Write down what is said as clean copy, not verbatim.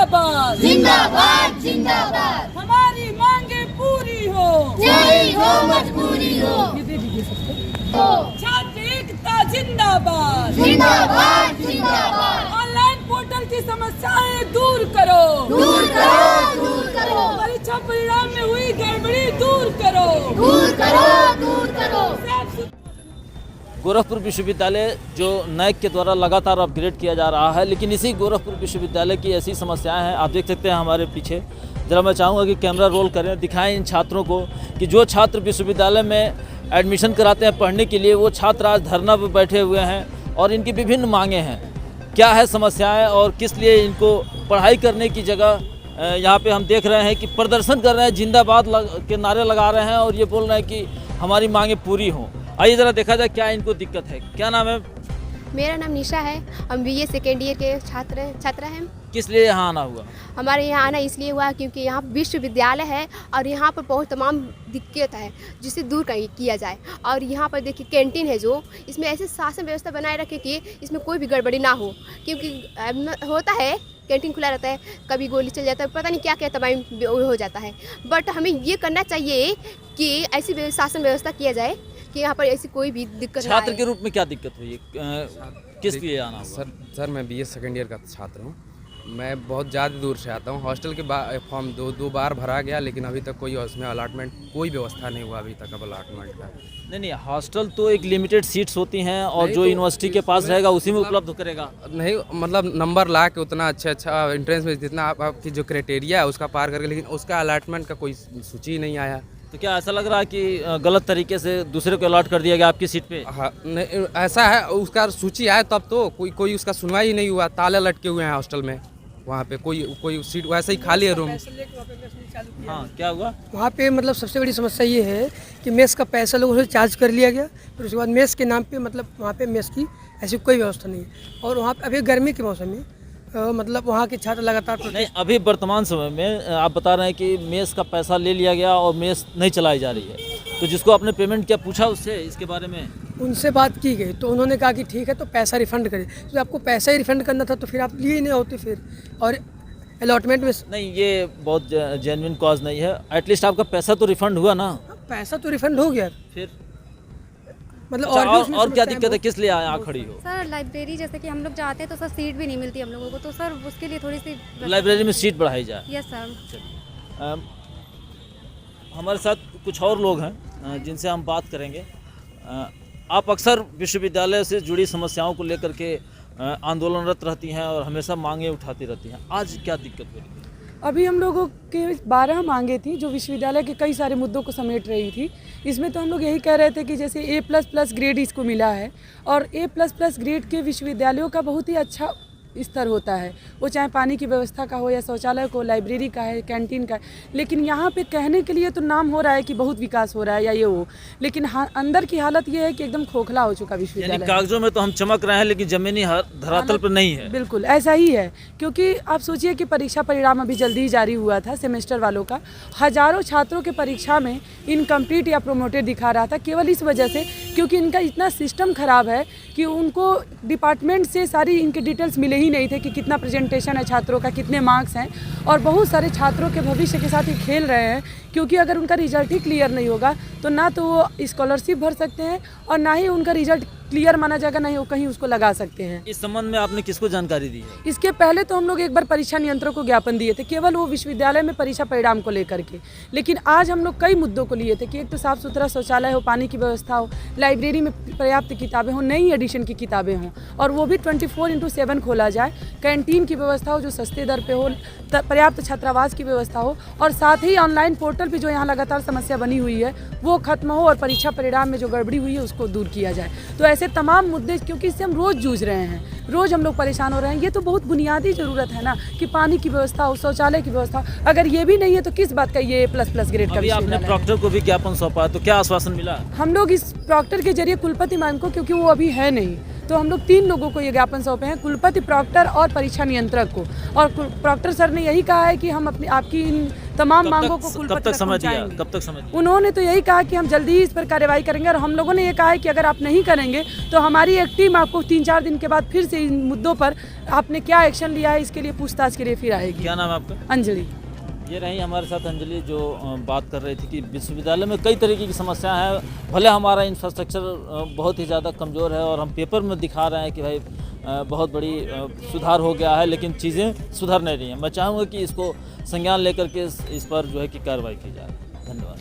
जिंदाबाद जिंदाबाद जिंदाबाद। हमारी मांगे पूरी हो, यही हो मजबूरी हो। छात्र एकता जिंदाबाद जिंदाबाद जिंदाबाद। ऑनलाइन पोर्टल की समस्याएं दूर करो, दूर करो दूर करो। परीक्षा परिणाम में हुई गड़बड़ी दूर करो, दूर करो दूर करो। गोरखपुर विश्वविद्यालय जो नैक के द्वारा लगातार अपग्रेड किया जा रहा है, लेकिन इसी गोरखपुर विश्वविद्यालय की ऐसी समस्याएं हैं। आप देख सकते हैं हमारे पीछे, ज़रा मैं चाहूँगा कि कैमरा रोल करें, दिखाएं इन छात्रों को कि जो छात्र विश्वविद्यालय में एडमिशन कराते हैं पढ़ने के लिए, वो छात्र आज धरना पर बैठे हुए हैं और इनकी विभिन्न मांगें हैं। क्या है समस्याएँ और किस लिए इनको पढ़ाई करने की जगह यहाँ पे हम देख रहे हैं कि प्रदर्शन कर रहे हैं, जिंदाबाद के नारे लगा रहे हैं और ये बोल रहे हैं कि हमारी मांगें पूरी हों। आइए ज़रा देखा जाए क्या इनको दिक्कत है। क्या नाम है? मेरा नाम निशा है। हम बीए सेकेंड ईयर के छात्र हैं। किस लिए यहाँ आना हुआ? हमारे यहाँ आना इसलिए हुआ क्योंकि यहाँ विश्वविद्यालय है और यहाँ पर बहुत तमाम दिक्कत है जिसे दूर किया जाए। और यहाँ पर देखिए कैंटीन है जो, इसमें ऐसे शासन व्यवस्था बनाए रखे कि इसमें कोई भी गड़बड़ी ना हो, क्योंकि होता है कैंटीन खुला रहता है, कभी गोली चल जाता है, पता नहीं क्या क्या तबाही हो जाता है। बट हमें ये करना चाहिए कि ऐसी शासन व्यवस्था किया जाए कि यहाँ पर ऐसी कोई भी दिक्कत ना आए। छात्र के रूप में क्या दिक्कत हुई है? किस लिए आना हुआ? सर मैं बीए सेकेंड ईयर का छात्र हूँ। मैं बहुत ज़्यादा दूर से आता हूँ। हॉस्टल के फॉर्म दो बार भरा गया, लेकिन अभी तक कोई उसमें अलॉटमेंट कोई व्यवस्था नहीं हुआ अभी तक अब अलॉटमेंट का। नहीं, हॉस्टल तो एक लिमिटेड सीट्स होती हैं और जो यूनिवर्सिटी के पास रहेगा उसी में उपलब्ध करेगा। नहीं, मतलब नंबर ला के उतना अच्छा एंट्रेंस में जितना आपकी जो क्राइटेरिया है उसका पार करके, लेकिन उसका अलॉटमेंट का कोई सूची नहीं आया। तो क्या ऐसा लग रहा है कि गलत तरीके से दूसरे को अलॉट कर दिया गया आपकी सीट पे? हाँ, नहीं ऐसा है, उसका सूची आया तब तो कोई उसका सुनवाई ही नहीं हुआ। ताले लटके हुए हैं हॉस्टल में, वहाँ पे कोई सीट वैसे ही खाली है रूम। हाँ, क्या हुआ वहाँ पे? मतलब सबसे बड़ी समस्या ये है कि मेस का पैसा लोगों से चार्ज कर लिया गया, फिर उसके बाद मेस के नाम पे मतलब वहाँ पे मेस की ऐसी कोई व्यवस्था नहीं है। और वहाँ पे अभी गर्मी के मौसम में मतलब वहाँ के छात्र लगातार नहीं, अभी वर्तमान समय में आप बता रहे हैं कि मेस का पैसा ले लिया गया और मेस नहीं चलाई जा रही है, तो जिसको आपने पेमेंट किया पूछा उससे इसके बारे में? उनसे बात की गई तो उन्होंने कहा कि ठीक है तो पैसा रिफ़ंड करें। तो आपको पैसा ही रिफ़ंड करना था तो फिर आप लिए ही नहीं होते फिर। और अलॉटमेंट में नहीं, ये बहुत जेन्युइन कॉज नहीं है। एटलीस्ट आपका पैसा तो रिफंड हुआ ना? पैसा तो रिफ़ंड हो गया फिर मतलब। अच्छा, और क्या दिक्कत है? किस लिए यहाँ खड़ी हो? सर लाइब्रेरी जैसे कि हम लोग जाते हैं तो सर सीट भी नहीं मिलती हम लोगों को, तो सर उसके लिए थोड़ी सी लाइब्रेरी में सीट बढ़ाई जाए। Yes sir. हमारे साथ कुछ और लोग हैं जिनसे हम बात करेंगे। आप अक्सर विश्वविद्यालय से जुड़ी समस्याओं को लेकर के आंदोलनरत रहती हैं और हमेशा मांगे उठाती रहती हैं। आज क्या दिक्कत हो रही है? अभी हम लोगों के 12 मांगे थी जो विश्वविद्यालय के कई सारे मुद्दों को समेट रही थी। इसमें तो हम लोग यही कह रहे थे कि जैसे A++ ग्रेड इसको मिला है और A++ ग्रेड के विश्वविद्यालयों का बहुत ही अच्छा स्तर होता है, वो चाहे पानी की व्यवस्था का हो या शौचालय को, लाइब्रेरी का है, कैंटीन का है। लेकिन यहाँ पे कहने के लिए तो नाम हो रहा है कि बहुत विकास हो रहा है या ये हो, लेकिन अंदर की हालत ये है कि एकदम खोखला हो चुका विश्वविद्यालय। कागजों में तो हम चमक रहे हैं लेकिन जमीनी धरातल पर नहीं है। बिल्कुल ऐसा ही है, क्योंकि आप सोचिए कि परीक्षा परिणाम अभी जल्दी ही जारी हुआ था सेमेस्टर वालों का। हजारों छात्रों के परीक्षा में इनकम्प्लीट या प्रोमोटेड दिखा रहा था, केवल इस वजह से क्योंकि इनका इतना सिस्टम खराब है कि उनको डिपार्टमेंट से सारी इनके डिटेल्स मिले ही नहीं थे कि कितना प्रेजेंटेशन है छात्रों का, कितने मार्क्स हैं। और बहुत सारे छात्रों के भविष्य के साथ ही खेल रहे हैं, क्योंकि अगर उनका रिजल्ट ही क्लियर नहीं होगा तो ना तो वो स्कॉलरशिप भर सकते हैं और ना ही उनका रिजल्ट क्लियर माना जाएगा, नहीं वो कहीं उसको लगा सकते हैं। इस संबंध में आपने किसको जानकारी दी है? इसके पहले तो हम लोग एक बार परीक्षा नियंत्रक को ज्ञापन दिए थे, केवल वो विश्वविद्यालय में परीक्षा परिणाम को लेकर के। लेकिन आज हम लोग कई मुद्दों को लिए थे कि एक तो साफ सुथरा शौचालय हो, पानी की व्यवस्था हो, लाइब्रेरी में पर्याप्त किताबें हो, नई एडिशन की किताबें हों और वो भी 24/7 खोला जाए, कैंटीन की व्यवस्था हो जो सस्ते दर पे हो, पर्याप्त छात्रावास की व्यवस्था हो और साथ ही ऑनलाइन पोर्टल पर जो यहाँ लगातार समस्या बनी हुई है वो खत्म हो और परीक्षा परिणाम में जो गड़बड़ी हुई है उसको दूर किया जाए। तो ऐसे तमाम मुद्दे, क्योंकि इससे हम रोज़ जूझ रहे हैं, रोज़ हम लोग परेशान हो रहे हैं। ये तो बहुत बुनियादी ज़रूरत है ना कि पानी की व्यवस्था हो, शौचालय की व्यवस्था। अगर ये भी नहीं है तो किस बात का ये A++ ग्रेड का? अभी आपने प्रॉक्टर को भी ज्ञापन सौंपा, तो क्या आश्वासन मिला? हम लोग इस प्रॉक्टर के जरिए कुलपति मैम को, क्योंकि वो अभी है नहीं, तो हम लोग 3 लोगों को ये ज्ञापन सौंपे हैं, कुलपति, प्रॉक्टर और परीक्षा नियंत्रक को। और प्रॉक्टर सर ने यही कहा है कि हम आपकी इन तमाम मांगों को कुलपति कब तक तक समय दिया? पहुंचाएंगे। कब तक समय दिया? उन्होंने तो यही कहा कि हम जल्दी ही इस पर कार्रवाई करेंगे और हम लोगों ने ये कहा है कि अगर आप नहीं करेंगे तो हमारी एक टीम आपको 3-4 दिन के बाद फिर से इन मुद्दों पर आपने क्या एक्शन लिया है इसके लिए पूछताछ के लिए फिर आएगी। क्या नाम है आपका? अंजलि। ये रही हमारे साथ अंजलि जो बात कर रही थी कि विश्वविद्यालय में कई तरीके की समस्याएं हैं। भले हमारा इंफ्रास्ट्रक्चर बहुत ही ज़्यादा कमज़ोर है और हम पेपर में दिखा रहे हैं कि भाई बहुत बड़ी सुधार हो गया है, लेकिन चीज़ें सुधर नहीं रही हैं। मैं चाहूँगा कि इसको संज्ञान लेकर के इस पर जो है कि कार्रवाई की जाए। धन्यवाद।